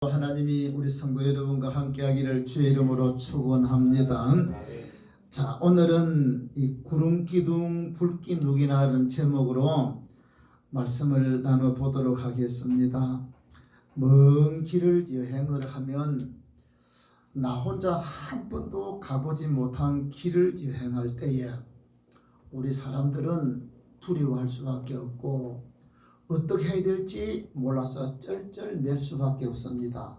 하나님이 우리 성도 여러분과 함께하기를 주의 이름으로 축원합니다. 자, 오늘은 이 구름 기둥 불기 누기나 하는 제목으로 말씀을 나눠 보도록 하겠습니다. 먼 길을 여행을 하면 나 혼자 한 번도 가보지 못한 길을 여행할 때에 우리 사람들은 두려워할 수밖에 없고 어떻게 해야 될지 몰라서 쩔쩔맬 수밖에 없습니다.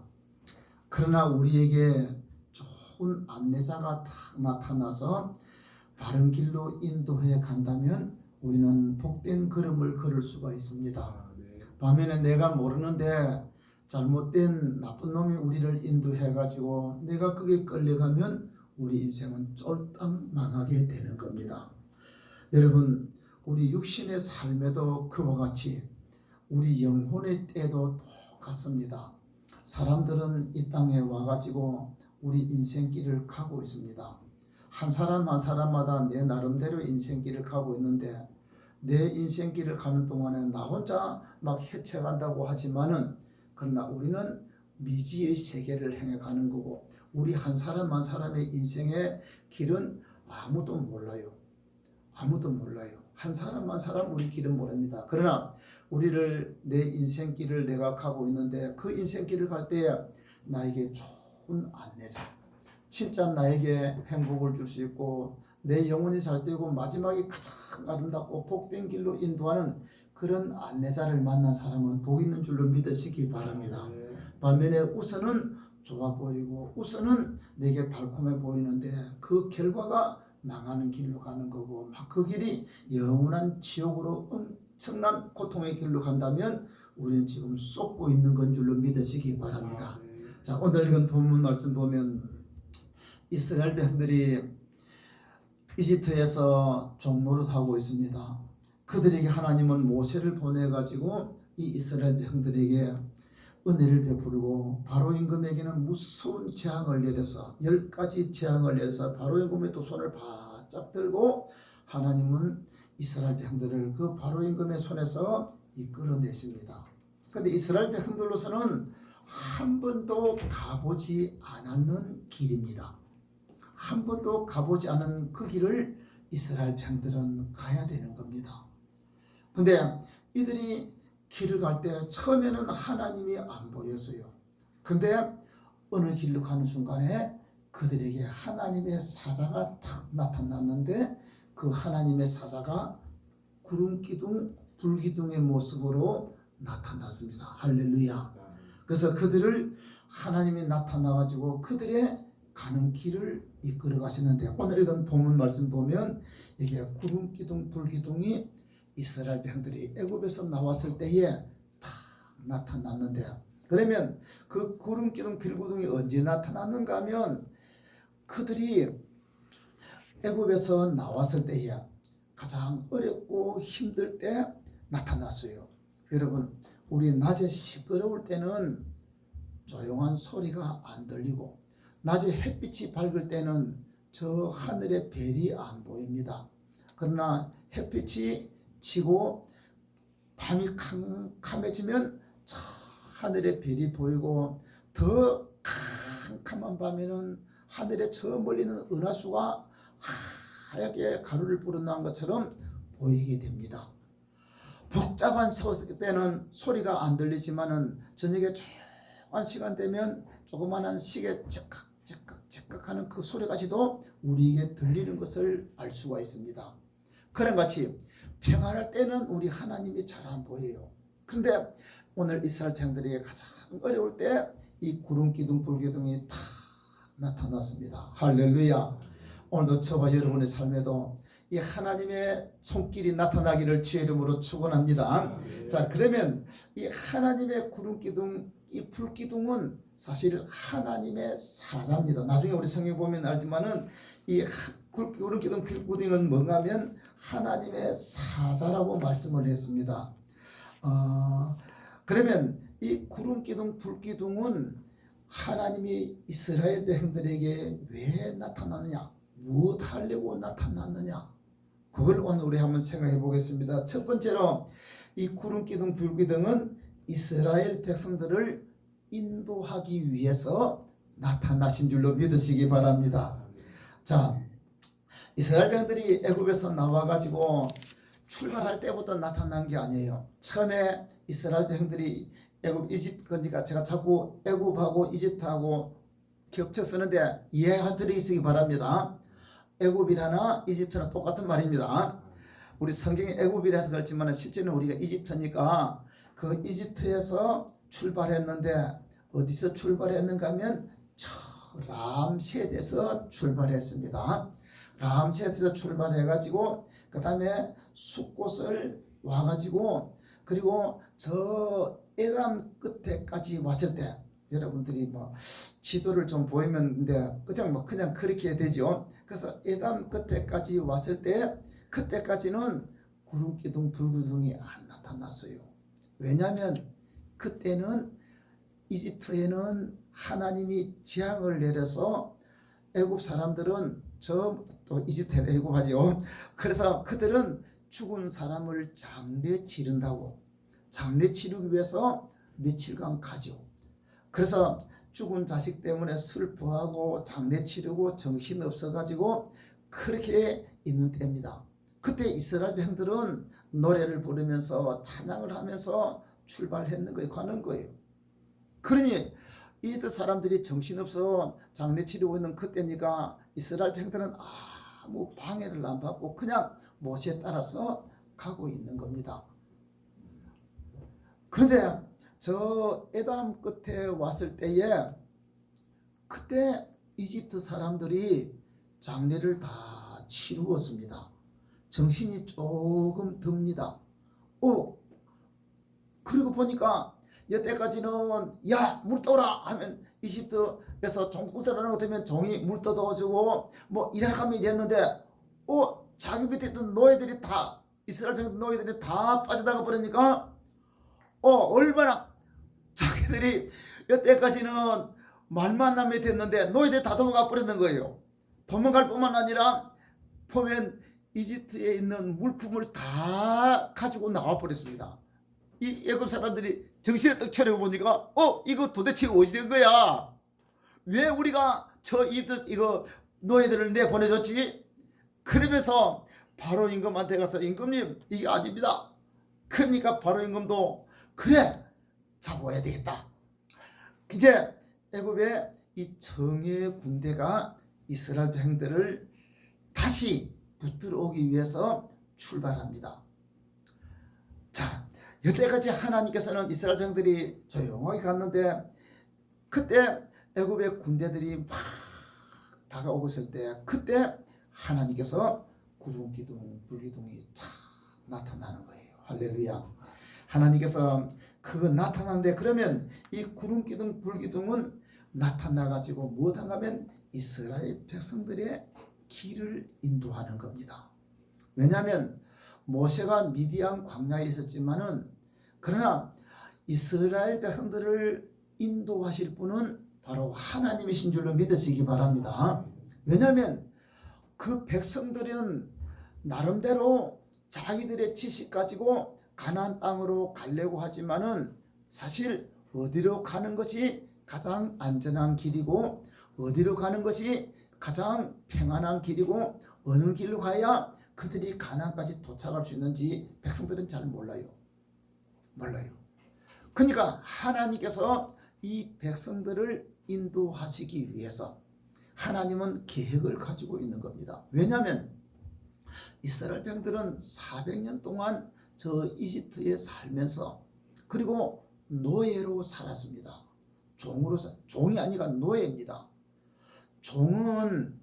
그러나 우리에게 좋은 안내자가 딱 나타나서 바른 길로 인도해 간다면 우리는 복된 걸음을 걸을 수가 있습니다. 반면에 내가 모르는데 잘못된 나쁜 놈이 우리를 인도해 가지고 내가 그게 끌려가면 우리 인생은 쫄딱 망하게 되는 겁니다. 여러분, 우리 육신의 삶에도 그와 같이 우리 영혼의 때도 똑같습니다. 사람들은 이 땅에 와가지고 우리 인생길을 가고 있습니다. 한 사람 한 사람마다 내 나름대로 인생길을 가고 있는데 내 인생길을 가는 동안에 나 혼자 막 헤쳐간다고 하지만은 그러나 우리는 미지의 세계를 행해가는 거고 우리 한 사람 한 사람의 인생의 길은 아무도 몰라요. 아무도 몰라요. 한 사람 한 사람 우리 길은 모릅니다. 그러나 우리를 내 인생길을 내가 가고 있는데 그 인생길을 갈 때 나에게 좋은 안내자, 진짜 나에게 행복을 줄 수 있고 내 영혼이 잘 되고 마지막에 가장 아름답고 복된 길로 인도하는 그런 안내자를 만난 사람은 복 있는 줄로 믿으시기 바랍니다. 반면에 우선은 좋아 보이고 우선은 내게 달콤해 보이는데 그 결과가 망하는 길로 가는 거고 그 길이 영원한 지옥으로 엄청난 고통의 길로 간다면 우리는 지금 쏟고 있는 건 줄로 믿으시기 바랍니다. 자, 오늘 이건 본문 말씀 보면 이스라엘 백성들이 이집트에서 종노릇하고 있습니다. 그들에게 하나님은 모세를 보내가지고 이 이스라엘 백성들에게 은혜를 베풀고 바로 임금에게는 무서운 재앙을 내려서 10가지 재앙을 내려서 바로 임금의 두 손을 바짝 들고 하나님은 이스라엘 백성들을 그 바로 임금의 손에서 이끌어내십니다. 그런데 이스라엘 백성들로서는 한 번도 가보지 않았는 길입니다. 한 번도 가보지 않은 그 길을 이스라엘 백성들은 가야 되는 겁니다. 그런데 이들이 길을 갈 때 처음에는 하나님이 안 보였어요. 근데 어느 길로 가는 순간에 그들에게 하나님의 사자가 탁 나타났는데 그 하나님의 사자가 구름기둥, 불기둥의 모습으로 나타났습니다. 할렐루야. 그래서 그들을 하나님이 나타나가지고 그들의 가는 길을 이끌어 가시는데 오늘 읽은 본문 말씀 보면 이게 구름기둥, 불기둥이 이스라엘 백성들이 애굽에서 나왔을 때에 다 나타났는데 그러면 그 구름기둥 불기둥이 언제 나타났는가 하면 그들이 애굽에서 나왔을 때에 가장 어렵고 힘들 때 나타났어요. 여러분, 우리 낮에 시끄러울 때는 조용한 소리가 안 들리고 낮에 햇빛이 밝을 때는 저 하늘의 별이 안 보입니다. 그러나 햇빛이 지고 밤이 캄캄해지면 저 하늘의 별이 보이고 더 캄캄한 밤에는 하늘에 저 멀리는 은하수가 하얗게 가루를 뿌려놓은 것처럼 보이게 됩니다. 복잡한 때는 소리가 안 들리지만은 저녁에 조용한 시간 되면 조그마한 시계 째깍 하는 그 소리까지도 우리에게 들리는 것을 알 수가 있습니다. 그런 같이 평안할 때는 우리 하나님이 잘 안 보여요. 그런데 오늘 이스라엘 백성들에게 가장 어려울 때 이 구름기둥 불기둥이 다 나타났습니다. 할렐루야. 오늘도 저와 여러분의 삶에도 이 하나님의 손길이 나타나기를 주의 이름으로 축원합니다. 자, 그러면 이 하나님의 구름기둥, 이 불기둥은 사실 하나님의 사자입니다. 나중에 우리 성경 보면 알지만은 이 구름기둥 불기둥은 뭔가 하면 하나님의 사자라고 말씀을 했습니다. 그러면 이 구름기둥 불기둥은 하나님이 이스라엘 백성들에게 왜 나타나느냐, 무엇 하려고 나타났느냐, 그걸 오늘 우리 한번 생각해 보겠습니다. 첫 번째로 이 구름기둥 불기둥은 이스라엘 백성들을 인도하기 위해서 나타나신 줄로 믿으시기 바랍니다. 자, 이스라엘 백성들이 애굽에서 나와가지고 출발할 때부터 나타난 게 아니에요. 처음에 이스라엘 백성들이 애굽 이집트, 그러니까 제가 자꾸 애굽하고 이집트하고 겹쳐 쓰는데 이해가 들으시기 바랍니다. 애굽이라나 이집트나 똑같은 말입니다. 우리 성경에 애굽이라서 그렇지만 실제는 우리가 이집트니까 그 이집트에서 출발했는데 어디서 출발했는가 하면 저 람셋에서 출발했습니다. 람셋에서 출발해가지고 그 다음에 숫곳을 와가지고 그리고 저 에담 끝에까지 왔을 때 여러분들이 뭐 지도를 좀 보이면데 그냥 그렇게 되죠. 그래서 에담 끝에까지 왔을 때 그때까지는 구름 기둥 불기둥이 안 나타났어요. 왜냐하면 그때는 이집트에는 하나님이 재앙을 내려서 애굽 사람들은 또 이집트에 애굽하죠. 그래서 그들은 죽은 사람을 장례 치른다고 장례 치르기 위해서 며칠간 가죠. 그래서 죽은 자식 때문에 슬퍼하고 장례 치르고 정신 없어가지고 그렇게 있는 때입니다. 그때 이스라엘 백성들은 노래를 부르면서 찬양을 하면서 출발했는 거예요. 가는 거예요. 그러니 이집트 사람들이 정신없어 장례 치르고 있는 그때니까 이스라엘 백성들은 아무 방해를 안 받고 그냥 모세에 따라서 가고 있는 겁니다. 그런데 저 에담 끝에 왔을 때에 그때 이집트 사람들이 장례를 다 치루었습니다. 정신이 조금 듭니다. 그리고 보니까 여태까지는 야 물 떠라 하면 이집트에서 종부터라는 것 때문에 종이 물 떠줘주고 뭐 이렇게 됐는데 자기 밑에 있던 노예들이 다 이스라엘 백성 노예들이 다 빠져나가 버리니까 얼마나 자기들이 여태까지는 말만 남에 됐는데 노예들이 다 도망가 버리는 거예요. 도망갈 뿐만 아니라 보면 이집트에 있는 물품을 다 가지고 나와 버렸습니다. 이 애굽 사람들이 정신을 떡 차려 보니까 이거 도대체 어디 된 거야? 왜 우리가 저 이집트 이거 노예들을 내보내줬지? 그러면서 바로 임금한테 가서 임금님 이게 아닙니다. 그러니까 바로 임금도 그래 잡아야 되겠다. 이제 애굽의 이 정예 군대가 이스라엘 백성들을 다시 붙들어 오기 위해서 출발합니다. 자, 여태까지 하나님께서는 이스라엘 백성들이 조용하게 갔는데 그때 애굽의 군대들이 막 다가오고 있을 때 그때 하나님께서 구름 기둥 불기둥이 참 나타나는 거예요. 할렐루야. 하나님께서 그거 나타나는데 그러면 이 구름 기둥 불기둥은 나타나 가지고 무엇한가 하면 이스라엘 백성들의 길을 인도하는 겁니다. 왜냐하면 모세가 미디안 광야에 있었지만은 그러나 이스라엘 백성들을 인도하실 분은 바로 하나님이신 줄로 믿으시기 바랍니다. 왜냐하면 그 백성들은 나름대로 자기들의 지식 가지고 가나안 땅으로 가려고 하지만은 사실 어디로 가는 것이 가장 안전한 길이고 어디로 가는 것이 가장 평안한 길이고 어느 길로 가야 그들이 가나안까지 도착할 수 있는지 백성들은 잘 몰라요. 그러니까 하나님께서 이 백성들을 인도하시기 위해서 하나님은 계획을 가지고 있는 겁니다. 왜냐하면 이스라엘 백성들은 400년 동안 저 이집트에 살면서 그리고 노예로 살았습니다. 종이 아니라 노예입니다. 종은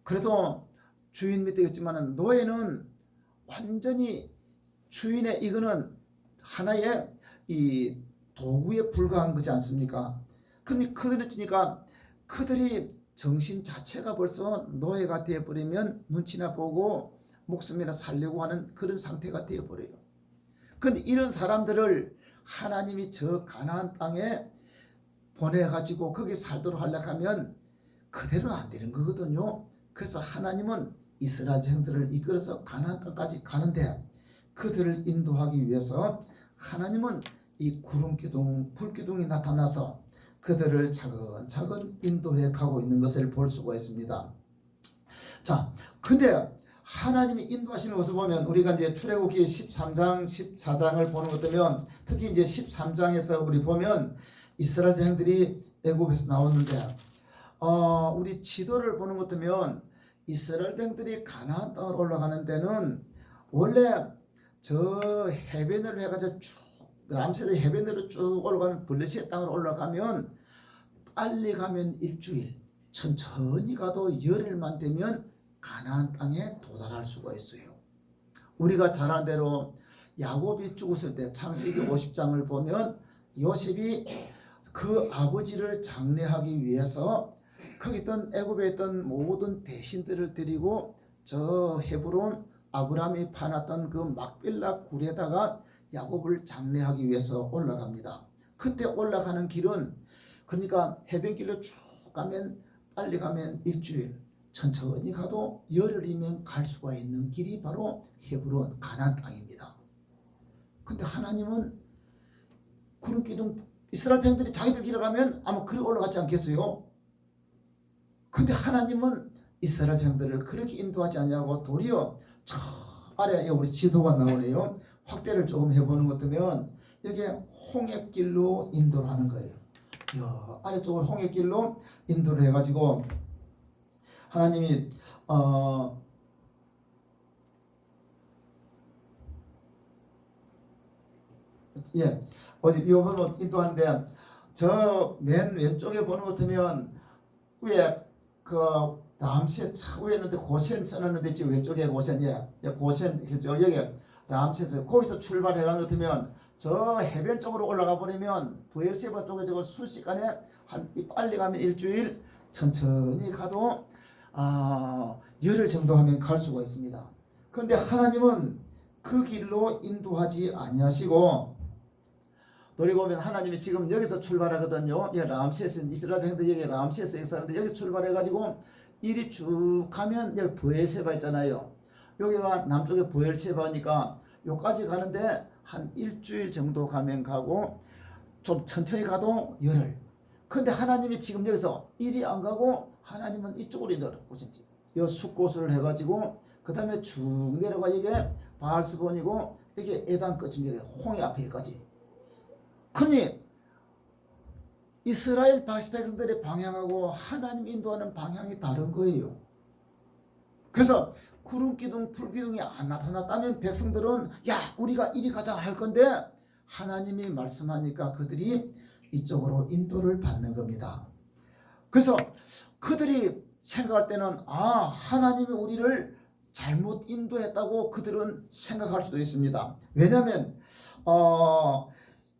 그래도 주인 밑에 있지만 노예는 완전히 주인의 이거는 하나의 이 도구에 불과한 거지 않습니까? 그러니 그러니까 그들이 정신 자체가 벌써 노예가 되어버리면 눈치나 보고 목숨이나 살려고 하는 그런 상태가 되어버려요. 그런데 이런 사람들을 하나님이 저 가나안 땅에 보내가지고 거기 살도록 하려고 하면 그대로 안 되는 거거든요. 그래서 하나님은 이스라엘 백성들을 이끌어서 가나안 땅까지 가는데 그들을 인도하기 위해서 하나님은 이 구름 기둥, 불 기둥이 나타나서 그들을 차근차근 인도해 가고 있는 것을 볼 수가 있습니다. 자, 근데 하나님이 인도하시는 것을 보면 우리가 이제 출애굽기 13장, 14장을 보는 것 같으면 특히 이제 13장에서 우리 보면 이스라엘 백성들이 애굽에서 나왔는데 우리 지도를 보는 것 같으면 이스라엘 백성들이 가나안 땅을 올라가는 데는 원래 저 해변으로 해가지고 쭉 람세스 해변으로 쭉 올라가면 블레셋 땅으로 올라가면 빨리 가면 일주일, 천천히 가도 열흘만 되면 가나안 땅에 도달할 수가 있어요. 우리가 잘 아는 대로 야곱이 죽었을 때 창세기 50장을 보면 요셉이 그 아버지를 장례하기 위해서 거기 있던 애굽에 있던 모든 배신들을 데리고 저 헤브론 아브라함이 파놨던 그 막빌라 굴에다가 야곱을 장례하기 위해서 올라갑니다. 그때 올라가는 길은 그러니까 해변길로 쭉 가면 빨리 가면 일주일, 천천히 가도 열흘이면 갈 수가 있는 길이 바로 헤브론 가나안 땅입니다. 근데 하나님은 구름 기둥 이스라엘 백성들이 자기들 길을 가면 아마 그리 올라갔지 않겠어요? 근데 하나님은 이스라엘 백성들을 그렇게 인도하지 않냐고 도리어 저 아래에 우리 지도가 나오네요. 확대를 조금 해보는 것 같으면 여기에 홍해길로 인도를 하는 거예요. 아래쪽으로 홍해길로 인도를 해가지고 하나님이 어디 이번으로 인도하는데 저 맨 왼쪽에 보는 것 같으면 위에 그 람세 차후에 있는데 고센 써놨는데 지금 왼쪽에 고센이에요. 고센 여기 람세스 거기서 출발해가는 것 같으면 저 해변 쪽으로 올라가 버리면 부엘세바 쪽에 저거 순식간에 한 빨리 가면 일주일, 천천히 가도 열흘 정도 하면 갈 수가 있습니다. 그런데 하나님은 그 길로 인도하지 아니하시고 노래 보면 하나님이 지금 여기서 출발하거든요. 람세스 이스라엘 백성들 여기 람세스에 사는데 여기서 출발해가지고 이리 쭉 가면 여기 부엘세바 있잖아요. 여기가 남쪽에 부엘세바니까 여기까지 가는데 한 일주일 정도 가면 가고 좀 천천히 가도 열흘. 근데 하나님이 지금 여기서 이리 안 가고 하나님은 이쪽으로 인도를 오신지 이 숫곳을 해가지고 그 다음에 쭉 내려가 이게 바알스본이고 이게 에단 끝입니다. 홍해 앞에까지. 그러니 이스라엘 백성들의 방향하고 하나님 인도하는 방향이 다른 거예요. 그래서 구름기둥 불기둥이 안 나타났다면 백성들은 야 우리가 이리 가자 할 건데 하나님이 말씀하니까 그들이 이쪽으로 인도를 받는 겁니다. 그래서 그들이 생각할 때는 하나님이 우리를 잘못 인도했다고 그들은 생각할 수도 있습니다. 왜냐하면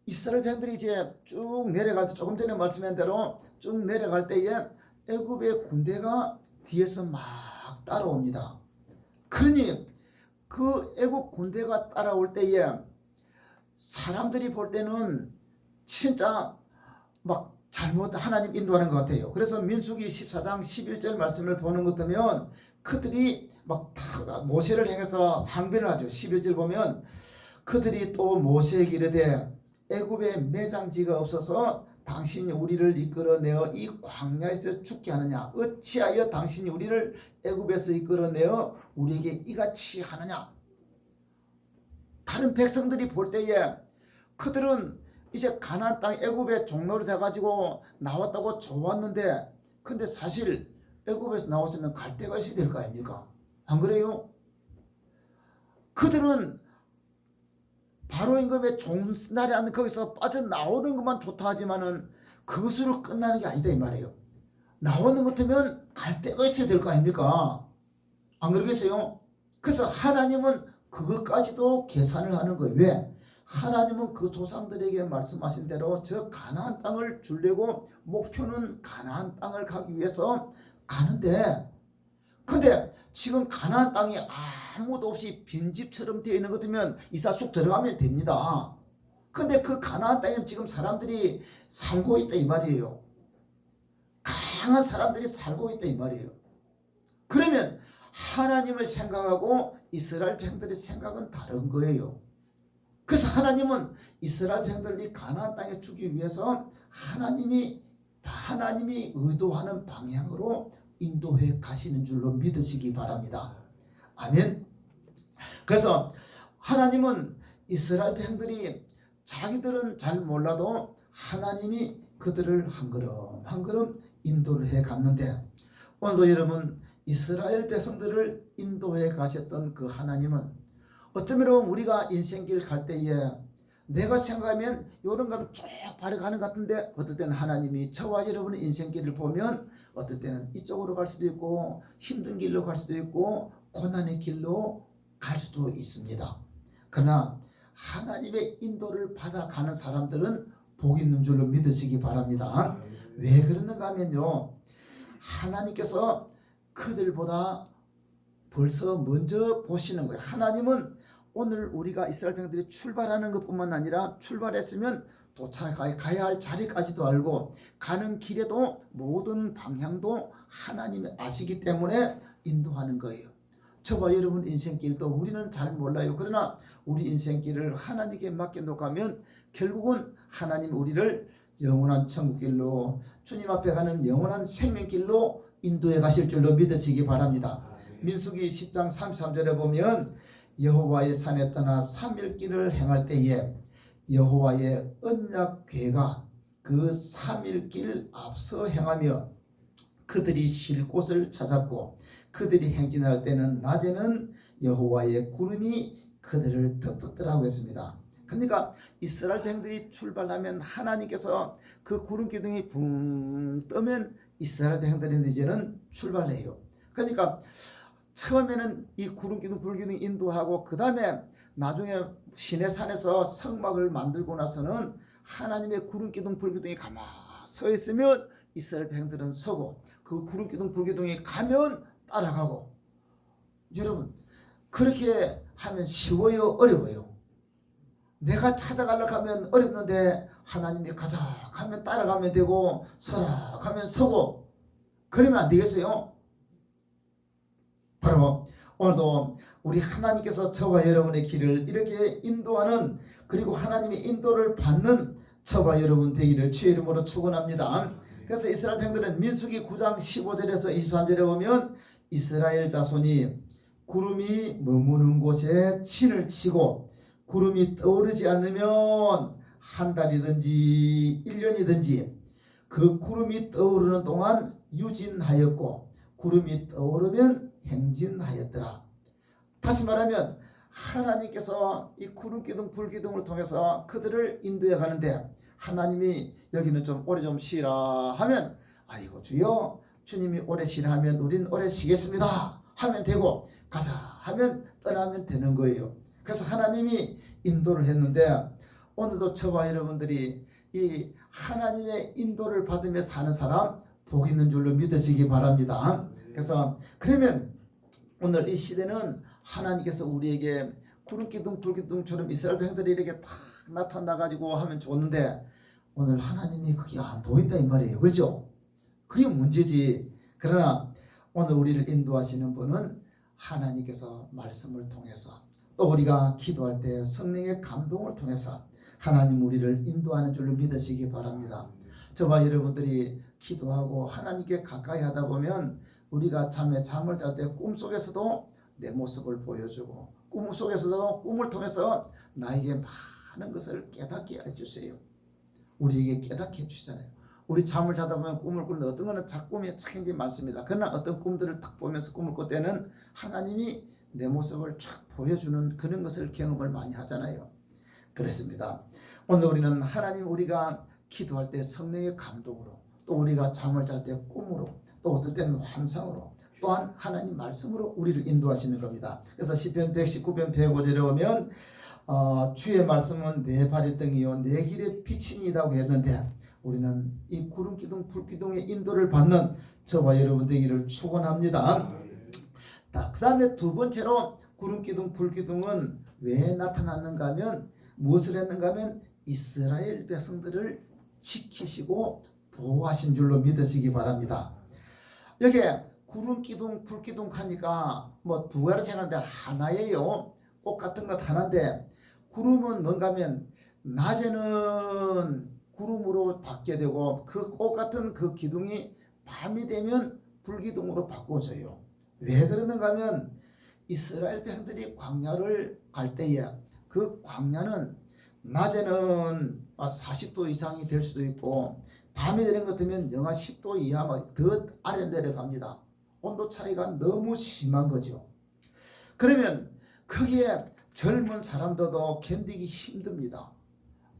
이스라엘 백성들이 이제 쭉 내려갈 때 조금 전에 말씀한 대로 쭉 내려갈 때에 애굽의 군대가 뒤에서 막 따라옵니다. 그러니 그 애국 군대가 따라올 때에 사람들이 볼 때는 진짜 막 잘못 하나님 인도하는 것 같아요. 그래서 민수기 14장 11절 말씀을 보는 것 같으면 그들이 막 모세를 향해서 항변을 하죠. 11절 보면 그들이 또 모세에게 이르되 애굽에 매장지가 없어서 당신이 우리를 이끌어내어 이 광야에서 죽게 하느냐? 어찌하여 당신이 우리를 애굽에서 이끌어내어 우리에게 이같이 하느냐? 다른 백성들이 볼 때에 그들은 이제 가나안 땅 애굽의 종로로 돼가지고 나왔다고 좋았는데 근데 사실 애굽에서 나왔으면 갈 데가 있어야 될 거 아닙니까? 안 그래요? 그들은 바로 임금의 종날이 안 거기서 빠져나오는 것만 좋다 하지만은 그것으로 끝나는 게 아니다 이 말이에요. 나오는 것 같으면 갈 데가 있어야 될 거 아닙니까? 안 그러겠어요? 그래서 하나님은 그것까지도 계산을 하는 거예요. 왜? 하나님은 그 조상들에게 말씀하신 대로 저 가나안 땅을 주려고 목표는 가나안 땅을 가기 위해서 가는데 근데 지금 가나안 땅이 아무도 없이 빈집처럼 되어 있는 것 같으면 이사 쑥 들어가면 됩니다. 근데 그 가나안 땅에 지금 사람들이 살고 있다 이 말이에요. 강한 사람들이 살고 있다 이 말이에요. 그러면 하나님을 생각하고 이스라엘 백성들의 생각은 다른 거예요. 그래서 하나님은 이스라엘 백성들이 가나안 땅에 주기 위해서 하나님이 하나님이 의도하는 방향으로 인도해 가시는 줄로 믿으시기 바랍니다. 아멘. 그래서 하나님은 이스라엘 백성들이 자기들은 잘 몰라도 하나님이 그들을 한 걸음 한 걸음 인도를 해 갔는데, 오늘도 여러분 이스라엘 백성들을 인도해 가셨던 그 하나님은 어쩌면 우리가 인생길 갈 때에 내가 생각하면 이런 가면 쭉 바라가는 것 같은데, 어떨 때는 하나님이 저와 여러분의 인생길을 보면 어떨 때는 이쪽으로 갈 수도 있고 힘든 길로 갈 수도 있고 고난의 길로 갈 수도 있습니다. 그러나 하나님의 인도를 받아가는 사람들은 복 있는 줄로 믿으시기 바랍니다. 왜 그러는가 하면요, 하나님께서 그들보다 벌써 먼저 보시는 거예요. 하나님은 오늘 우리가 이스라엘 백성들이 출발하는 것뿐만 아니라 출발했으면 도착가야 할 자리까지도 알고 가는 길에도 모든 방향도 하나님이 아시기 때문에 인도하는 거예요. 저와 여러분 인생길도 우리는 잘 몰라요. 그러나 우리 인생길을 하나님께 맡겨놓으면 결국은 하나님이 우리를 영원한 천국길로, 주님 앞에 가는 영원한 생명길로 인도해 가실 줄로 믿으시기 바랍니다. 민수기 10장 33절에 보면 여호와의 산에 떠나 3일 길을 행할 때에 여호와의 언약궤가 그 3일 앞서 행하며 그들이 쉴 곳을 찾았고 그들이 행진할 때는 낮에는 여호와의 구름이 그들을 덮었더라고 했습니다. 그러니까 이스라엘 백성들이 출발하면 하나님께서 그 구름 기둥이 붕 뜨면 이스라엘 백성들이 이제는 출발해요. 그러니까 처음에는 이 구름 기둥 불 기둥 인도하고 그 다음에 나중에 시내산에서 성막을 만들고 나서는 하나님의 구름 기둥 불 기둥이 가만히 서 있으면 이스라엘 백성들은 서고 그 구름 기둥 불 기둥이 가면 따라가고. 여러분 그렇게 하면 쉬워요, 어려워요? 내가 찾아가려고 하면 어렵는데 하나님이 가자 하면 따라가면 되고 서라 하면 서고, 그러면 안 되겠어요? 바로 오늘도 우리 하나님께서 저와 여러분의 길을 이렇게 인도하는, 그리고 하나님의 인도를 받는 저와 여러분 되기를 주의 이름으로 축원합니다. 그래서 이스라엘 백성들은 민수기 9장 15절에서 23절에 보면 이스라엘 자손이 구름이 머무는 곳에 진을 치고 구름이 떠오르지 않으면 한 달이든지 1년이든지 그 구름이 떠오르는 동안 유진하였고 구름이 떠오르면 행진하였더라. 다시 말하면 하나님께서 이 구름 기둥 불 기둥을 통해서 그들을 인도해 가는데, 하나님이 여기는 좀 오래 좀 쉬라 하면 아이고 주여 주님이 오래 쉬라 하면 우린 오래 쉬겠습니다 하면 되고, 가자 하면 떠나면 되는 거예요. 그래서 하나님이 인도를 했는데, 오늘도 저와 여러분들이 이 하나님의 인도를 받으며 사는 사람 복 있는 줄로 믿으시기 바랍니다. 그래서 그러면 오늘 이 시대는 하나님께서 우리에게 구름기둥 불기둥처럼 이스라엘 백성들이 이렇게 탁 나타나가지고 하면 좋은데 오늘 하나님이 그게 안 보인다 이 말이에요. 그렇죠? 그게 문제지. 그러나 오늘 우리를 인도하시는 분은 하나님께서 말씀을 통해서, 또 우리가 기도할 때 성령의 감동을 통해서 하나님 우리를 인도하는 줄로 믿으시기 바랍니다. 저와 여러분들이 기도하고 하나님께 가까이 하다 보면 우리가 잠을 잘 때 꿈속에서도 내 모습을 보여주고 꿈속에서도 꿈을 통해서 나에게 많은 것을 깨닫게 해주세요. 우리에게 깨닫게 해주시잖아요. 우리 잠을 자다 보면 꿈을 꾸는데 어떤 거는 작꿈이 굉장히 많습니다. 그러나 어떤 꿈들을 딱 보면서 꿈을 꿀 때는 하나님이 내 모습을 쫙 보여주는 그런 것을 경험을 많이 하잖아요. 그렇습니다. 오늘 우리는 하나님 우리가 기도할 때 성령의 감동으로, 또 우리가 잠을 잘 때 꿈으로, 또 어떨 때는 환상으로, 또한 하나님 말씀으로 우리를 인도하시는 겁니다. 그래서 시편 119편 105절에 오면 주의 말씀은 내 발의 등이요 내 길의 빛이니이다고 했는데, 우리는 이 구름기둥 불기둥의 인도를 받는 저와 여러분 되기를 축원합니다. 그 다음에 두 번째로 구름기둥 불기둥은 왜 나타났는가 하면, 무엇을 했는가 하면 이스라엘 백성들을 지키시고 보호하신 줄로 믿으시기 바랍니다. 여기 구름기둥 불기둥 하니까 뭐 두 가지 생각하는데 하나예요. 꽃 같은 것 하나인데, 구름은 뭔가 하면 낮에는 구름으로 바뀌게 되고 그 꽃 같은 그 기둥이 밤이 되면 불기둥으로 바꿔져요. 왜 그러는가 하면 이스라엘 백성들이 광야를 갈 때에 그 광야는 낮에는 40도 이상이 될 수도 있고 밤이 되는 것 같으면 영하 10도 이하 더 아래 내려갑니다. 온도 차이가 너무 심한 거죠. 그러면 거기에 젊은 사람들도 견디기 힘듭니다.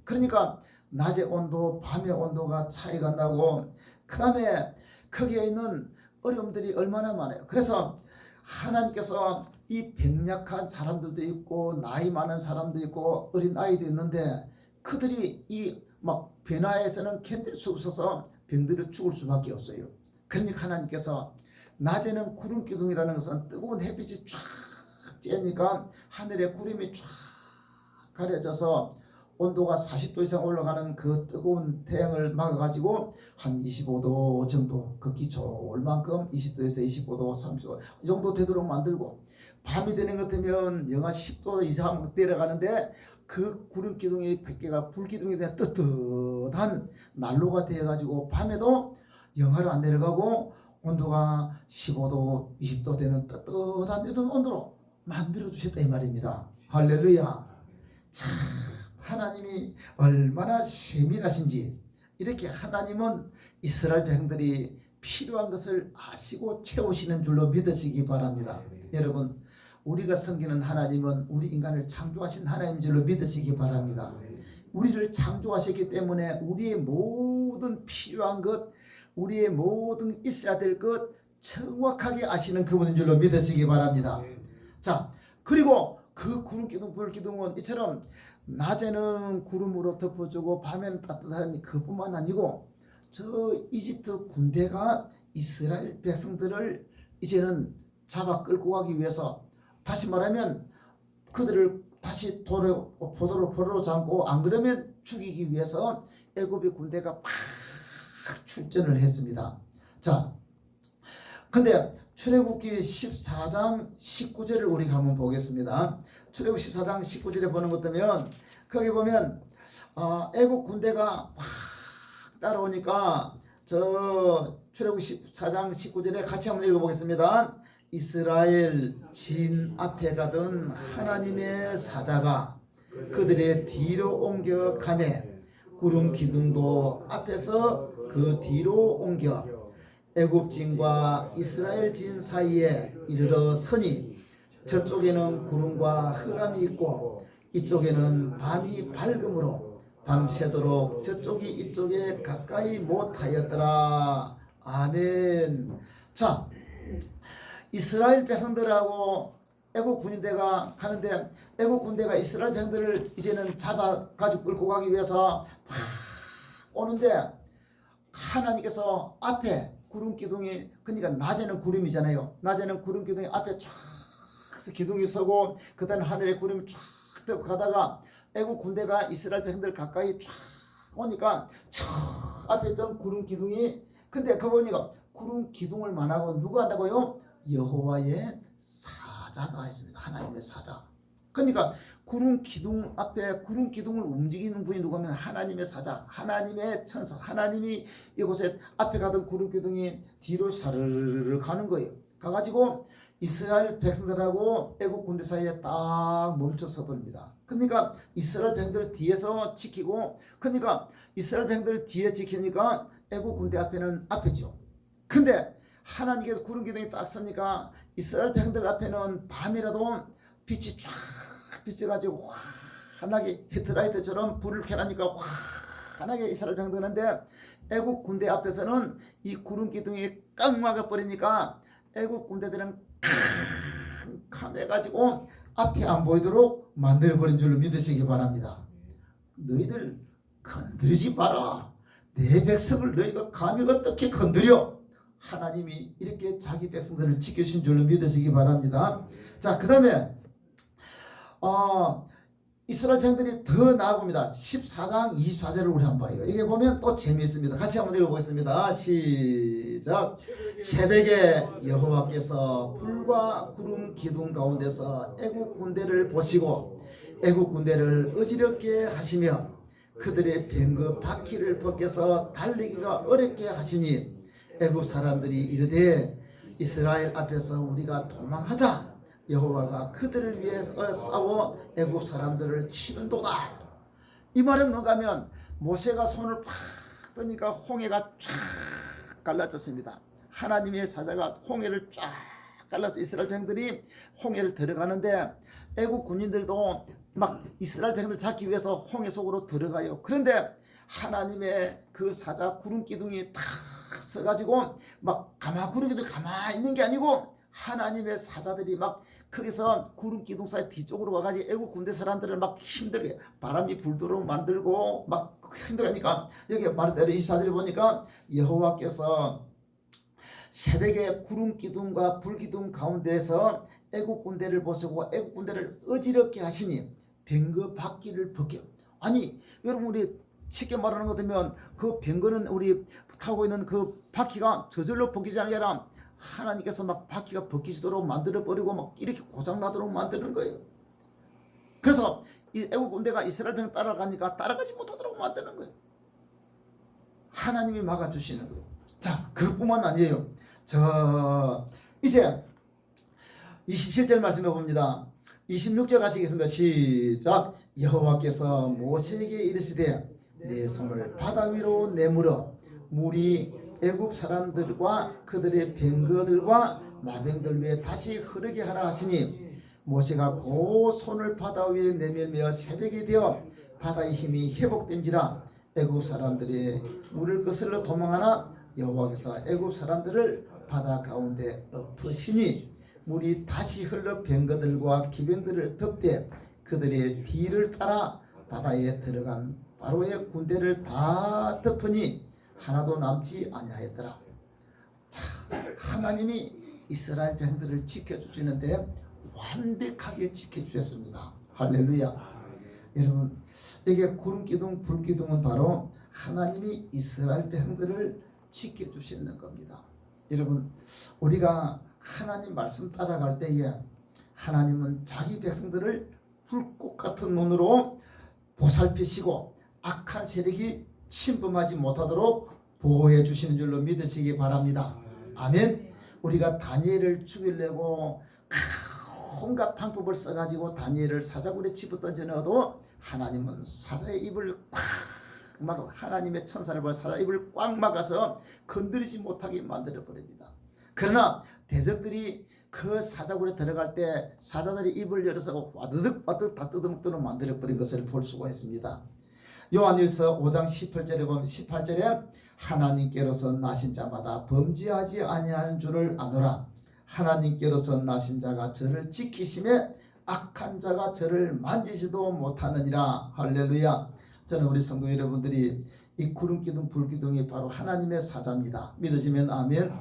그러니까 낮의 온도 밤의 온도가 차이가 나고 그 다음에 거기에 있는 어려움들이 얼마나 많아요. 그래서 하나님께서 이 병약한 사람들도 있고 나이 많은 사람도 있고 어린 아이도 있는데 그들이 이 막 변화에서는 견딜 수 없어서 병들어 죽을 수밖에 없어요. 그러니까 하나님께서 낮에는 구름 기둥이라는 것은 뜨거운 햇빛이 쫙 쬐니까 하늘에 구름이 쫙 가려져서 온도가 40도 이상 올라가는 그 뜨거운 태양을 막아가지고 한 25도 정도 걷기 좋을 만큼 20도에서 25도 30도 이 정도 되도록 만들고 밤이 되는 것 같으면 영하 10도 이상 내려가는데 그 구름 기둥이 100개가 불기둥에 대한 뜨뜻한 난로가 되어가지고 밤에도 영하로 안 내려가고 온도가 15도 20도 되는 뜨뜻한 이런 온도로 만들어 주셨다 이 말입니다. 할렐루야. 참 하나님이 얼마나 세밀하신지 이렇게 하나님은 이스라엘 백성들이 필요한 것을 아시고 채우시는 줄로 믿으시기 바랍니다. 여러분 우리가 섬기는 하나님은 우리 인간을 창조하신 하나님인 줄로 믿으시기 바랍니다. 우리를 창조하셨기 때문에 우리의 모든 필요한 것 우리의 모든 있어야 될 것 정확하게 아시는 그분인 줄로 믿으시기 바랍니다. 자 그리고 그 구름기둥 불기둥은 이처럼 낮에는 구름으로 덮어주고 밤에는 따뜻하니 그뿐만 아니고 저 이집트 군대가 이스라엘 백성들을 이제는 잡아 끌고 가기 위해서 다시 말하면 그들을 다시 포로로 잡고 안 그러면 죽이기 위해서 애굽의 군대가 막 출전을 했습니다. 자, 근데 출애굽기 14장 19절을 우리가 한번 보겠습니다. 출애굽 14장 19절에 보는 것 보면 거기 보면 애굽 군대가 확 따라오니까 저 출애굽 14장 19절에 같이 한번 읽어보겠습니다. 이스라엘 진 앞에 가던 하나님의 사자가 그들의 뒤로 옮겨 가매 구름 기둥도 앞에서 그 뒤로 옮겨 애굽 진과 이스라엘 진 사이에 이르러 서니 저쪽에는 구름과 흑암이 있고 이쪽에는 밤이 밝음으로 밤새도록 저쪽이 이쪽에 가까이 못하였더라. 아멘. 자, 이스라엘 백성들하고 애국 군대가 가는데 애국 군대가 이스라엘 백성들을 이제는 잡아가지고 끌고 가기 위해서 막 오는데 하나님께서 앞에 구름 기둥이 그러니까 낮에는 구름이잖아요. 낮에는 구름 기둥이 앞에 쫙 기둥이 서고 그 다음에 하늘에 구름이 쫙 가다가 애국 군대가 이스라엘 백성들 가까이 쫙 오니까 저 앞에 있던 구름 기둥이 근데 그 보니까 구름 기둥을 만하고 누가 한다고요? 여호와의 사자가 있습니다. 하나님의 사자. 그러니까 구름 기둥 앞에 구름 기둥을 움직이는 분이 누구면 하나님의 사자, 하나님의 천사, 하나님이 이곳에 앞에 가던 구름 기둥이 뒤로 사르르 가는 거예요. 가가지고 이스라엘 백성들하고 애국 군대 사이에 딱 멈춰서 버립니다. 그러니까 이스라엘 백성들 뒤에서 지키고, 그러니까 이스라엘 백성들 뒤에 지키니까 애국 군대 앞에는 앞에죠. 근데 하나님께서 구름 기둥이 딱 서니까 이스라엘 백성들 앞에는 밤이라도 빛이 쫙 비쳐가지고 환하게 히트라이트처럼 불을 켜라니까 환하게 이스라엘 백성들인데 애국 군대 앞에서는 이 구름 기둥이 꽉 막아버리니까 애국 군대들은 캄캄해가지고 앞이 안 보이도록 만들어버린 줄로 믿으시기 바랍니다. 너희들 건드리지 마라. 내 백성을 너희가 감히 어떻게 건드려? 하나님이 이렇게 자기 백성들을 지켜주신 줄로 믿으시기 바랍니다. 자, 그 다음에 이스라엘 백성들이 더 나아갑니다. 14장 24절을 우리 한번 봐요. 이게 보면 또 재미있습니다. 같이 한번 읽어보겠습니다. 시작. 새벽에 여호와께서 불과 구름 기둥 가운데서 애국 군대를 보시고 애국 군대를 어지럽게 하시며 그들의 병거 바퀴를 벗겨서 달리기가 어렵게 하시니 애굽 사람들이 이르되 이스라엘 앞에서 우리가 도망하자. 여호와가 그들을 위해서 싸워 애굽 사람들을 치는도다. 이 말은 뭔가 하면 모세가 손을 팍 뜨니까 홍해가 쫙 갈라졌습니다. 하나님의 사자가 홍해를 쫙 갈라서 이스라엘 백성들이 홍해를 들어가는데 애국 군인들도 막 이스라엘 백성들 잡기 위해서 홍해 속으로 들어가요. 그런데 하나님의 그 사자 구름 기둥이 탁 서가지고 막 구름 기둥이 가만히 있는 게 아니고 하나님의 사자들이 막 거기서 구름 기둥 사이 뒤쪽으로 와가지고 애국 군대 사람들을 막 힘들게 바람이 불도록 만들고 막 힘들게 하니까 여기 말대로 24절에 보니까 여호와께서 새벽에 구름 기둥과 불 기둥 가운데에서 애국 군대를 보시고 애국 군대를 어지럽게 하시니 병거 바퀴를 벗겨. 아니 여러분 우리 쉽게 말하는 것 같으면 그 병거는 우리 타고 있는 그 바퀴가 저절로 벗기지 않는 게 아니라 하나님께서 막 바퀴가 벗기지도록 만들어버리고 막 이렇게 고장나도록 만드는 거예요. 그래서 이 애국 군대가 이스라엘 백성 따라가니까 따라가지 못하도록 만드는 거예요. 하나님이 막아주시는 거예요. 자, 그것뿐만 아니에요. 이제 27절 말씀해 봅니다. 26절 같이 읽겠습니다. 시작. 여호와께서 모세에게 이르시되 내 손을 바다 위로 내밀어 물이 애굽 사람들과 그들의 병거들과 마병들 위에 다시 흐르게 하라 하시니 모세가 그 손을 바다 위에 내밀며 새벽이 되어 바다의 힘이 회복된지라 애굽 사람들이 물을 거슬러 도망하나 여호와께서 애굽 사람들을 바다 가운데 엎으시니 물이 다시 흘러 병거들과 기병들을 덮되 그들의 뒤를 따라 바다에 들어간 바로의 군대를 다 덮으니 하나도 남지 아니하였더라. 자, 하나님이 이스라엘 백성들을 지켜주시는데 완벽하게 지켜주셨습니다. 할렐루야. 여러분 이게 구름기둥 불기둥은 바로 하나님이 이스라엘 백성들을 지켜주시는 겁니다. 여러분 우리가 하나님 말씀 따라갈 때에 하나님은 자기 백성들을 불꽃 같은 눈으로 보살피시고 악한 세력이 침범하지 못하도록 보호해 주시는 줄로 믿으시기 바랍니다. 아멘. 우리가 다니엘을 죽이려고 온갖 방법을 써가지고 다니엘을 사자굴에 집어던져 넣어도 하나님은 사자의 입을 꽉 막 하나님의 천사를 보여 사자 입을 꽉 막아서 건드리지 못하게 만들어 버립니다. 그러나 대적들이 그 사자굴에 들어갈 때 사자들이 입을 열어서 와드득 다 뜯어먹도록 만들어 버린 것을 볼 수가 있습니다. 요한일서 5장 18절에 보면 18절에 하나님께로서 나신 자마다 범죄하지 아니하는 줄을 아노라. 하나님께로서 나신 자가 저를 지키심에 악한 자가 저를 만지지도 못하느니라. 할렐루야. 저는 우리 성도 여러분들이 이 구름기둥 불기둥이 바로 하나님의 사자입니다. 믿으시면 아멘.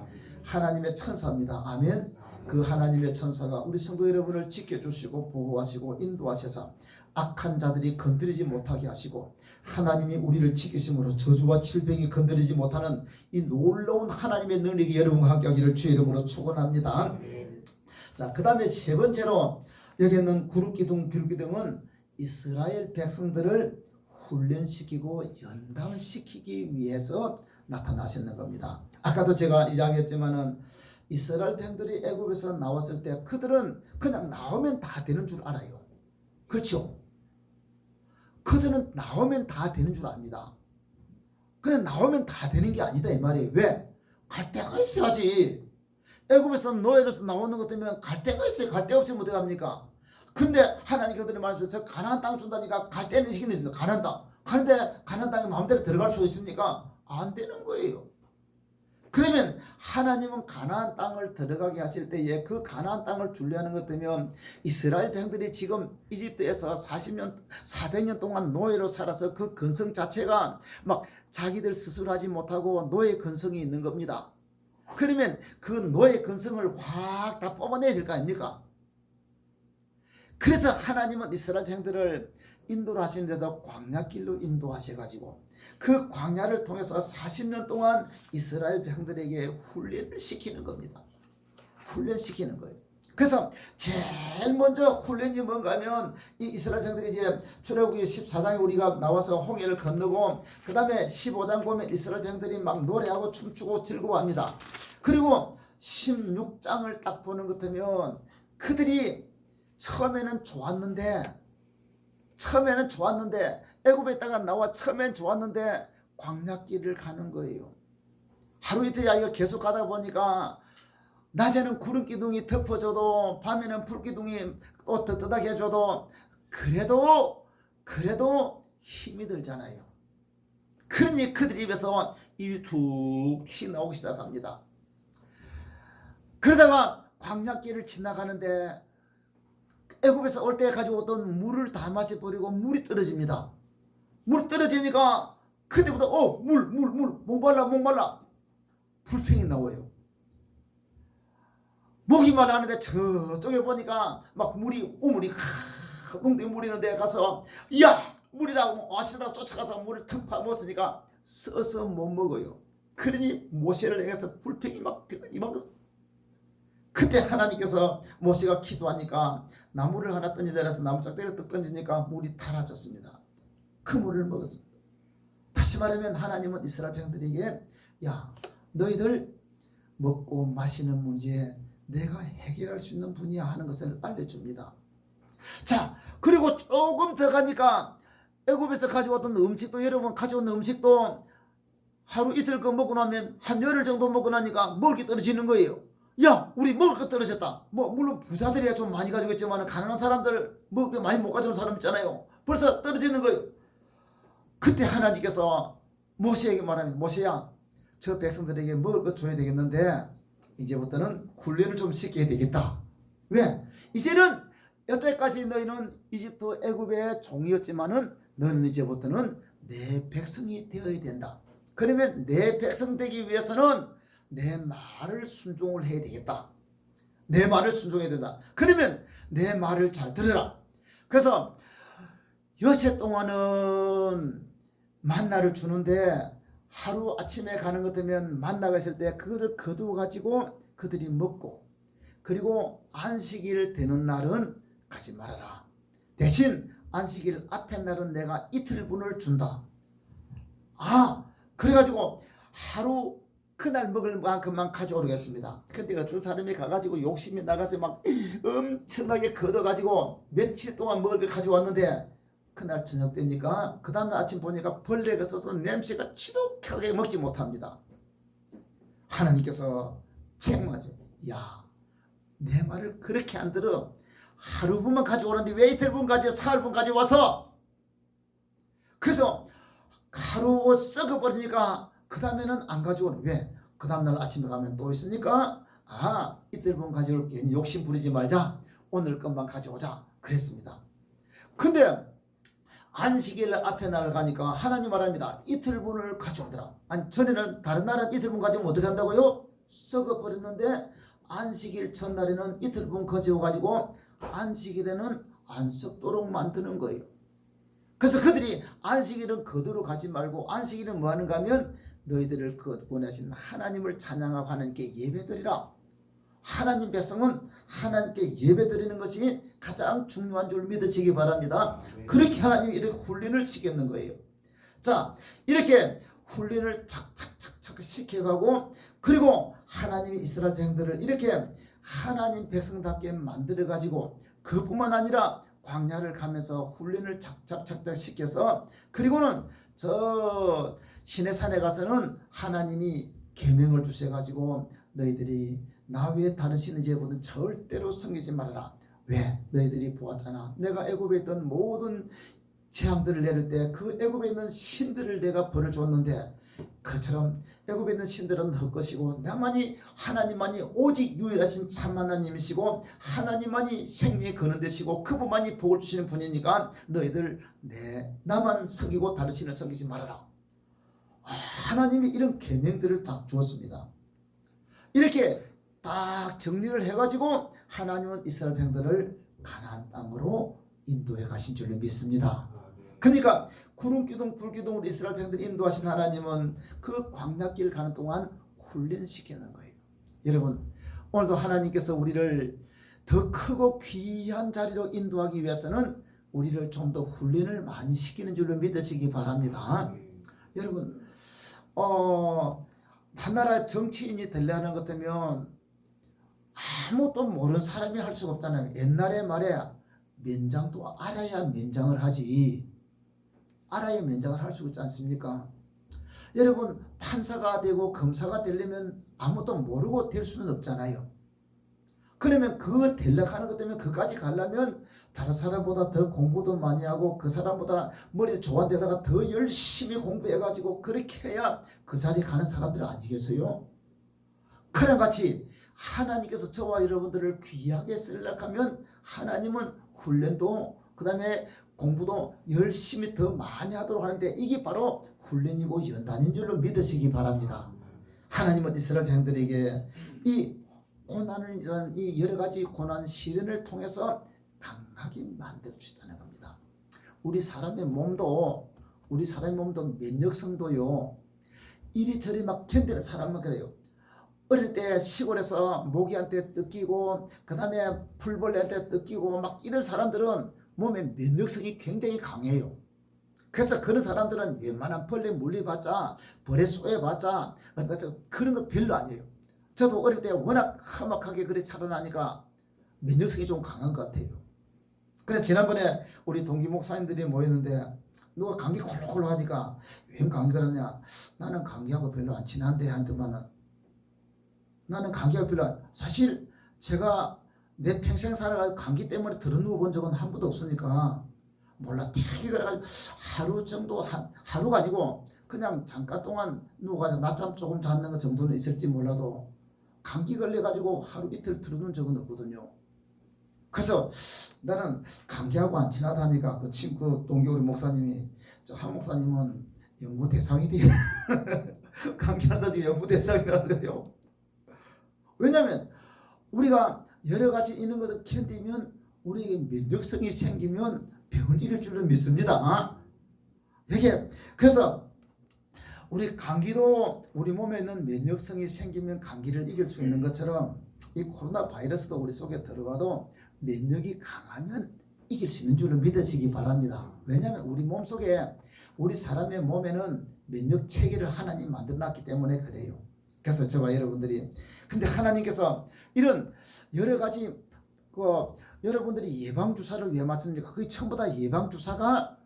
하나님의 천사입니다. 아멘. 그 하나님의 천사가 우리 성도 여러분을 지켜주시고 보호하시고 인도하셔서 악한 자들이 건드리지 못하게 하시고 하나님이 우리를 지키심으로 저주와 질병이 건드리지 못하는 이 놀라운 하나님의 능력이 여러분과 함께 하기를 주의 이름으로 축원합니다. 자, 그 다음에 세 번째로 여기 있는 구름기둥 불기둥은 이스라엘 백성들을 훈련시키고 연단시키기 위해서 나타나시는 겁니다. 아까도 제가 이야기했지만은 이스라엘 백성들이 애굽에서 나왔을 때 그들은 그냥 나오면 다 되는 줄 알아요. 그렇죠? 그들은 나오면 다 되는 줄 압니다. 그냥 나오면 다 되는 게 아니다 이 말이에요. 왜? 갈 데가 있어야지. 애굽에서 노예로서 나오는 것 때문에 갈 데가 있어요. 갈 데 없으면 어떻게 합니까? 근데 하나님 그들이 말해서 저 가나안 땅 준다니까 갈 데는 시키는 가나안 땅. 가는데 가나안 땅에 마음대로 들어갈 수 있습니까? 안 되는 거예요. 그러면 하나님은 가나안 땅을 들어가게 하실 때에 그 가나안 땅을 주려는 것 때문에 이스라엘 백성들이 지금 이집트에서 400년 동안 노예로 살아서 그 근성 자체가 막 자기들 스스로 하지 못하고 노예 근성이 있는 겁니다. 그러면 그 노예 근성을 확 다 뽑아내야 될 거 아닙니까? 그래서 하나님은 이스라엘 백성들을 인도를 하시는데도 광야길로 인도하셔가지고 그 광야를 통해서 40년 동안 이스라엘 백성들에게 훈련을 시키는 겁니다. 훈련시키는 거예요. 그래서 제일 먼저 훈련이 뭔가 하면 이 이스라엘 백성들이 이제 출애굽기 14장에 우리가 나와서 홍해를 건너고 그 다음에 15장 보면 이스라엘 백성들이 막 노래하고 춤추고 즐거워합니다. 그리고 16장을 딱 보는 것 같으면 그들이 처음에는 좋았는데 애굽에 있다가 나와 처음엔 좋았는데 광야길을 가는 거예요. 하루 이틀 이거 계속 가다 보니까 낮에는 구름 기둥이 덮어줘도 밤에는 불 기둥이 또 뜨뜻하게 해줘도 그래도 힘이 들잖아요. 그러니 그들 입에서 입이 툭 튀어나오기 시작합니다. 그러다가 광야길을 지나가는데 애굽에서 올 때 가지고 어떤 물을 다 마셔버리고 물이 떨어집니다. 물 떨어지니까 그때부터 물 목말라 불평이 나와요. 목이 말라하는데 저쪽에 보니까 막 우물이 웅덩이 물이 있는데 가서 야 물이라고 와시다가 쫓아가서 물을 턱 파먹었으니까 써서 못 먹어요. 그러니 모세를 향해서 불평이 막 그때 하나님께서 모세가 기도하니까 나무를 하나 던지더라서 나무 짝대기를 뚝 던지니까 물이 달아졌습니다. 그 물을 먹었습니다. 다시 말하면 하나님은 이스라엘 백성들에게 야 너희들 먹고 마시는 문제에 내가 해결할 수 있는 분이야 하는 것을 알려줍니다. 자 그리고 조금 더 가니까 애굽에서 가져왔던 음식도 여러분 가져온 음식도 하루 이틀 거 먹고 나면 한 열흘 정도 먹고 나니까 먹을 게 떨어지는 거예요. 야 우리 먹을 거 떨어졌다. 물론 부자들이야 좀 많이 가지고 있지만 가난한 사람들 먹을 거 많이 못 가져온 사람 있잖아요. 벌써 떨어지는 거예요. 그때 하나님께서 모세에게 말합니다. 모세야 저 백성들에게 먹을 거 줘야 되겠는데 이제부터는 훈련을 좀 시켜야 되겠다. 왜? 이제는 여태까지 너희는 이집트 애굽의 종이었지만은 너는 이제부터는 내 백성이 되어야 된다. 그러면 내 백성 되기 위해서는 내 말을 순종을 해야 되겠다. 내 말을 순종해야 된다. 그러면 내 말을 잘 들으라. 그래서 여세 동안은 만나를 주는데 하루 아침에 가는 것 되면 만나가 있을 때 그것을 거두어 가지고 그들이 먹고 그리고 안식일 되는 날은 가지 말아라. 대신 안식일 앞에 날은 내가 이틀분을 준다. 그래가지고 하루 그날 먹을 만큼만 가져오겠습니다. 근데 어떤 사람이 가가지고 욕심이 나가서 막 엄청나게 걷어가지고 며칠 동안 먹을 걸 가져왔는데 그날 저녁 되니까 그 다음날 아침 보니까 벌레가 써서 냄새가 지독하게 먹지 못합니다. 하나님께서 책망하죠. 야, 내 말을 그렇게 안 들어. 하루분만 가져오는데 왜 이틀분 가져 사흘분 가져와서 그래서 하루 썩어버리니까 그 다음에는 안 가져오는. 왜? 그 다음날 아침에 가면 또 있으니까 이틀분 가져올게. 욕심 부리지 말자. 오늘 것만 가져오자. 그랬습니다. 근데 안식일 앞에 날 가니까 하나님 말합니다. 이틀분을 가져오더라. 아니 전에는 다른 날은 이틀분 가져오면 어떻게 한다고요? 썩어버렸는데 안식일 첫날에는 이틀분 가져와가지고 안식일에는 안 썩도록 만드는 거예요. 그래서 그들이 안식일은 거두러 가지 말고 안식일은 뭐 하는가 하면 너희들을 구원하신 하나님을 찬양하고 하나님께 예배드리라. 하나님 백성은 하나님께 예배드리는 것이 가장 중요한 줄 믿으시기 바랍니다. 그렇게 하나님이 이렇게 훈련을 시켰는 거예요. 자, 이렇게 훈련을 착착착착 시켜가고 그리고 하나님이 이스라엘 백성들을 이렇게 하나님 백성답게 만들어가지고 그뿐만 아니라 광야를 가면서 훈련을 착착착착 시켜서 그리고는 저 시내산에 가서는 하나님이 계명을 주셔가지고 너희들이 나 외에 다른 신을 제보든 절대로 섬기지 말아라. 왜? 너희들이 보았잖아. 내가 애굽에 있던 모든 재앙들을 내릴 때 그 애굽에 있는 신들을 내가 벌을 줬는데 그처럼 애굽에 있는 신들은 헛것이고 나만이 하나님만이 오직 유일하신 참 하나님이시고 하나님만이 생명의 거는 되시고 그분만이 복을 주시는 분이니까 너희들 나만 섬기고 다른 신을 섬기지 말아라. 하나님이 이런 계명들을 딱 주었습니다. 이렇게 딱 정리를 해가지고 하나님은 이스라엘 백성들을 가나안 땅으로 인도해 가신 줄로 믿습니다. 그러니까 구름기둥 불기둥으로 이스라엘 백성들을 인도하신 하나님은 그 광야길 가는 동안 훈련시키는 거예요. 여러분 오늘도 하나님께서 우리를 더 크고 귀한 자리로 인도하기 위해서는 우리를 좀 더 훈련을 많이 시키는 줄로 믿으시기 바랍니다. 여러분, 한 나라 정치인이 되려는 것 때문에 아무것도 모르는 사람이 할 수가 없잖아요. 옛날에 말이야, 면장도 알아야 면장을 하지. 알아야 면장을 할 수 있지 않습니까? 여러분, 판사가 되고 검사가 되려면 아무것도 모르고 될 수는 없잖아요. 그러면 그 되려하는 것 때문에 그까지 가려면 다른 사람보다 더 공부도 많이 하고 그 사람보다 머리 좋은 데다가 더 열심히 공부해가지고 그렇게 해야 그 자리에 가는 사람들 아니겠어요? 그런 같이 하나님께서 저와 여러분들을 귀하게 쓰려고 하면 하나님은 훈련도 그 다음에 공부도 열심히 더 많이 하도록 하는데 이게 바로 훈련이고 연단인 줄로 믿으시기 바랍니다. 하나님은 이스라엘 백성들에게 이 고난이라는 이 여러 가지 고난 시련을 통해서 강하게 만들어 주시다는 겁니다. 우리 사람의 몸도 면역성도요, 이리저리 막 견디는 사람은 그래요. 어릴 때 시골에서 모기한테 뜯기고 그 다음에 풀벌레한테 뜯기고 막 이런 사람들은 몸의 면역성이 굉장히 강해요. 그래서 그런 사람들은 웬만한 벌레 물려봤자 벌에 쏘여봤자 그런 거 별로 아니에요. 저도 어릴 때 워낙 험악하게 그래 자라나니까 면역성이 좀 강한 것 같아요. 그래서 지난번에 우리 동기 목사님들이 모였는데 누가 감기 콜록콜록 하니까 왜 감기 그러냐, 나는 감기하고 별로 안 친한데 한테만은 나는 감기가 별로 안, 사실 제가 내 평생 살아가지고 감기 때문에 들어 누워본 적은 한 번도 없으니까 몰라, 되게 그래가지고 하루 정도, 하루가 아니고 그냥 잠깐 동안 누워가지고 낮잠 조금 잤는 것 정도는 있을지 몰라도 감기 걸려가지고 하루 이틀 들어놓은 적은 없거든요. 그래서 나는 감기하고 안 친하다니까 그 친구 동기 우리 목사님이, 저 한 목사님은 연구 대상이 돼요. 감기한다고 연구 대상이라는 거예요. 왜냐하면 우리가 여러 가지 있는 것을 견디면 우리에게 면역성이 생기면 병을 이길 줄로 믿습니다. 이게 그래서 우리 감기도 우리 몸에 있는 면역성이 생기면 감기를 이길 수 있는 것처럼 이 코로나 바이러스도 우리 속에 들어가도 면역이 강하면 이길 수 있는 줄로 믿으시기 바랍니다. 왜냐하면 우리 몸속에 우리 사람의 몸에는 면역 체계를 하나님 만들어놨기 때문에 그래요. 그래서 저와 여러분들이, 근데 하나님께서 이런 여러 가지 여러분들이 예방주사를 왜 맞습니까? 그게 전부 다 예방주사가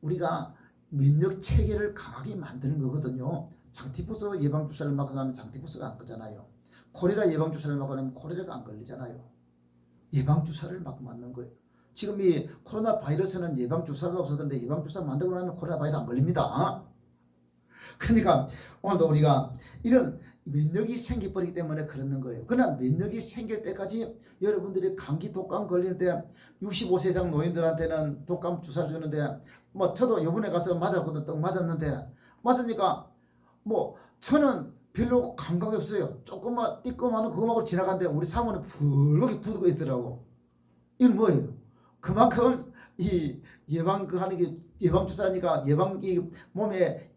우리가 면역 체계를 강하게 만드는 거거든요. 장티푸스 예방주사를 맞고 나면 장티푸스가 안 거잖아요. 콜레라 예방주사를 맞고 나면 콜레라가 안 걸리잖아요. 예방주사를 막 맞는 거예요. 지금 이 코로나 바이러스는 예방주사가 없었는데 예방주사 만들고 나면 코로나 바이러스 안 걸립니다. 그러니까 오늘도 우리가 이런 면역이 생겨버리기 때문에 그러는 거예요. 그러나 면역이 생길 때까지 여러분들이 감기 독감 걸릴 때 65세 이상 노인들한테는 독감 주사 주는데 뭐 저도 이번에 가서 맞았거든. 딱 맞았는데 맞으니까 뭐 저는 별로 감각이 없어요. 조금만 띠끔하는 그거만으로 지나간데 우리 사모는 붉게 붓고 있더라고. 이건 뭐예요? 그만큼 이 하는 게 예방 주사니까 이 몸에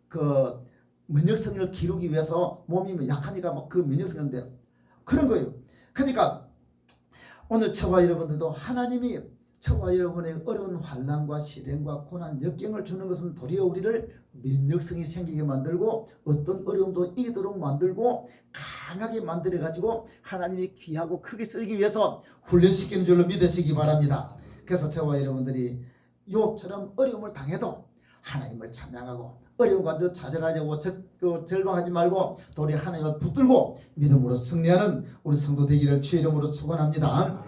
그 면역성을 기르기 위해서 몸이 약하니까 막 그 면역성인데 그런 거예요. 그러니까 오늘 저와 여러분들도 하나님이 저와 여러분의 어려운 환난과 시련과 고난 역경을 주는 것은 도리어 우리를 면역성이 생기게 만들고 어떤 어려움도 이기도록 만들고 강하게 만들어 가지고 하나님이 귀하고 크게 쓰기 위해서 훈련시키는 줄로 믿으시기 바랍니다. 그래서 저와 여러분들이 욥처럼 어려움을 당해도 하나님을 찬양하고 어려움과 더 좌절하지 절망하지 말고 도리어 하나님을 붙들고 믿음으로 승리하는 우리 성도 되기를 주의 이름으로 축원합니다.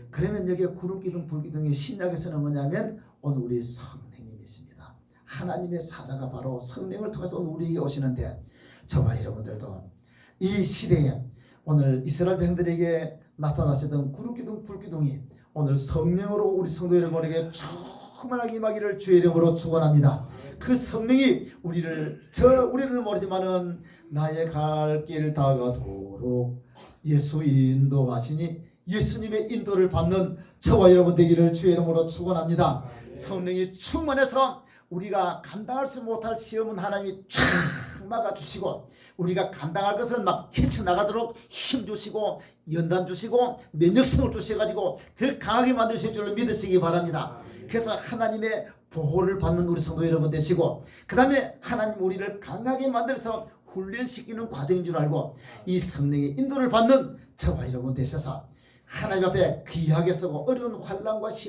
그러면 여기에 구름기둥 불기둥이 신약에서는 뭐냐면 오늘 우리 성령님이 있습니다. 하나님의 사자가 바로 성령을 통해서 오늘 우리에게 오시는데 저와 여러분들도 이 시대에 오늘 이스라엘 백성들에게 나타나시던 구름기둥 불기둥이 오늘 성령으로 우리 성도 여러분에게 충만하게 임하기를 주의 이름으로 축원합니다. 그 성령이 우리를 모르지만은 나의 갈 길 다가도록 예수 인도하시니 예수님의 인도를 받는 저와 여러분 되기를 주의 이름으로 축원합니다. 성령이 충만해서 우리가 감당할 수 못할 시험은 하나님이 쫙 탁 막아주시고 우리가 감당할 것은 막 헤쳐나가도록 힘 주시고 연단 주시고 면역성을 주셔가지고 더 강하게 만드실 줄로 믿으시기 바랍니다. 그래서 하나님의 보호를 받는 우리 성도 여러분 되시고 그 다음에 하나님 우리를 강하게 만들어서 훈련시키는 과정인 줄 알고 이 성령의 인도를 받는 저와 여러분 되셔서 하나님 앞에 귀하게 쓰고 어려운 환난과